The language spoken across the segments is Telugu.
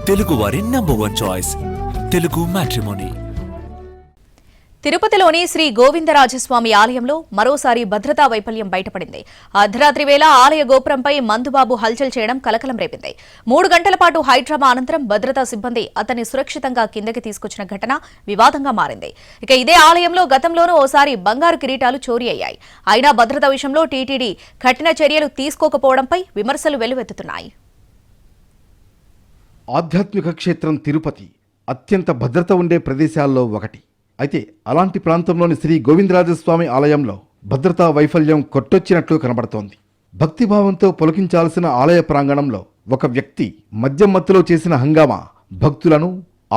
తెలుగువారి నంబర్ 1 చాయిస్ తెలుగు మ్యాట్రిమోనీ. తిరుపతిలోని శ్రీ గోవిందరాజస్వామి ఆలయంలో మరోసారి భద్రతా వైఫల్యం బయటపడింది. అర్ధరాత్రి వేళ ఆలయ గోపురంపై మందుబాబు హల్చల్ చేయడం కలకలం రేపింది. 3 గంటల పాటు హైడ్రామా అనంతరం భద్రతా సిబ్బంది అతన్ని సురక్షితంగా కిందకి తీసుకొచ్చిన ఘటన వివాదంగా మారింది. ఇక ఇదే ఆలయంలో గతంలోనూ ఓసారి బంగారు కిరీటాలు చోరీ అయ్యాయి. అయినా భద్రతా విషయంలో టీటీడీ కఠిన చర్యలు తీసుకోకపోవడంపై విమర్శలు వెల్లువెత్తుతున్నాయి. ఆధ్యాత్మిక క్షేత్రం తిరుపతి అత్యంత భద్రత ఉండే ప్రదేశాల్లో ఒకటి. అయితే అలాంటి ప్రాంతంలోని శ్రీ గోవిందరాజస్వామి ఆలయంలో భద్రతా వైఫల్యం కొట్టొచ్చినట్లు కనబడుతోంది. భక్తిభావంతో పులకించాల్సిన ఆలయ ప్రాంగణంలో ఒక వ్యక్తి మద్యం మత్తులో చేసిన హంగామా భక్తులను,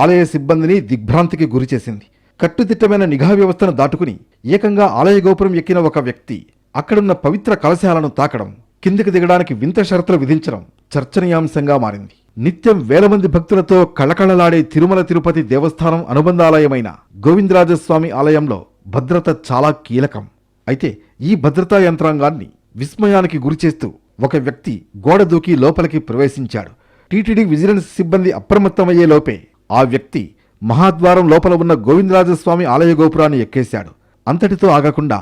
ఆలయ సిబ్బందిని దిగ్భ్రాంతికి గురిచేసింది. కట్టుదిట్టమైన నిఘా వ్యవస్థను దాటుకుని ఏకంగా ఆలయ గోపురం ఎక్కిన ఒక వ్యక్తి అక్కడున్న పవిత్ర కలశాలను తాకడం, కిందికి దిగడానికి వింత షరతులు విధించడం చర్చనీయాంశంగా మారింది. నిత్యం వేల మంది భక్తులతో కళకళలాడే తిరుమల తిరుపతి దేవస్థానం అనుబంధాలయమైన గోవిందరాజస్వామి ఆలయంలో భద్రత చాలా కీలకం. అయితే ఈ భద్రతా యంత్రాంగాన్ని విస్మయానికి గురిచేస్తూ ఒక వ్యక్తి గోడ దూకి లోపలికి ప్రవేశించాడు. టీటీడీ విజిలెన్స్ సిబ్బంది అప్రమత్తమయ్యే లోపే ఆ వ్యక్తి మహాద్వారం లోపల ఉన్న గోవిందరాజస్వామి ఆలయ గోపురాన్ని ఎక్కేశాడు. అంతటితో ఆగకుండా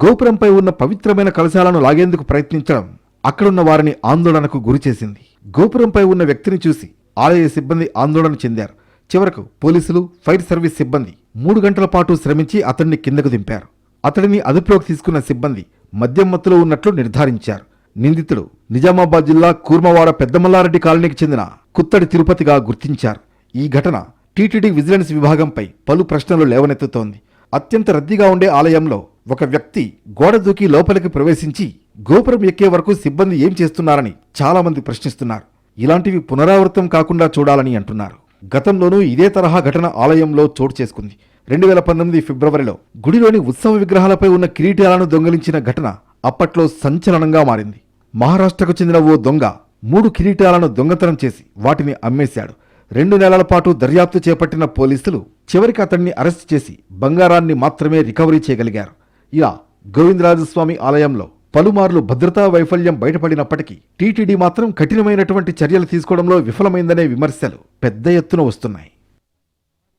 గోపురంపై ఉన్న పవిత్రమైన కలశాలను లాగేందుకు ప్రయత్నించడం అక్కడున్న వారిని ఆందోళనకు గురిచేసింది. గోపురంపై ఉన్న వ్యక్తిని చూసి ఆలయ సిబ్బంది ఆందోళన చెందారు. చివరకు పోలీసులు, ఫైర్ సర్వీస్ సిబ్బంది 3 గంటల పాటు శ్రమించి అతన్ని కిందకు దింపారు. అతడిని అదుపులోకి తీసుకున్న సిబ్బంది మద్యం మత్తులో ఉన్నట్లు నిర్ధారించారు. నిందితుడు నిజామాబాద్ జిల్లా కూర్మవాడ పెద్దమల్లారెడ్డి కాలనీకి చెందిన కుత్తడి తిరుపతిగా గుర్తించారు. ఈ ఘటన టీటీడీ విజిలెన్స్ విభాగంపై పలు ప్రశ్నలు లేవనెత్తుతోంది. అత్యంత రద్దీగా ఉండే ఆలయంలో ఒక వ్యక్తి గోడ దూకి లోపలికి ప్రవేశించి గోపురం ఎక్కే వరకు సిబ్బంది ఏం చేస్తున్నారని చాలా మంది ప్రశ్నిస్తున్నారు. ఇలాంటివి పునరావృతం కాకుండా చూడాలని అంటున్నారు. గతంలోనూ ఇదే తరహా ఘటన ఆలయంలో చోటు చేసుకుంది. 2019 ఫిబ్రవరిలో గుడిలోని ఉత్సవ విగ్రహాలపై ఉన్న కిరీటాలను దొంగిలించిన ఘటన అప్పట్లో సంచలనంగా మారింది. మహారాష్ట్రకు చెందిన ఓ దొంగ 3 కిరీటాలను దొంగతనం చేసి వాటిని అమ్మేశాడు. 2 నెలల పాటు దర్యాప్తు చేపట్టిన పోలీసులు చివరికి అతన్ని అరెస్ట్ చేసి బంగారాన్ని మాత్రమే రికవరీ చేయగలిగారు. ఇలా గోవిందరాజస్వామి ఆలయంలో పలుమార్లు భద్రతా వైఫల్యం బయటపడినప్పటికీ టీటీడీ మాత్రం కఠినమైనటువంటి చర్యలు తీసుకోవడంలో విఫలమైందనే విమర్శలు పెద్ద ఎత్తున వస్తున్నాయి.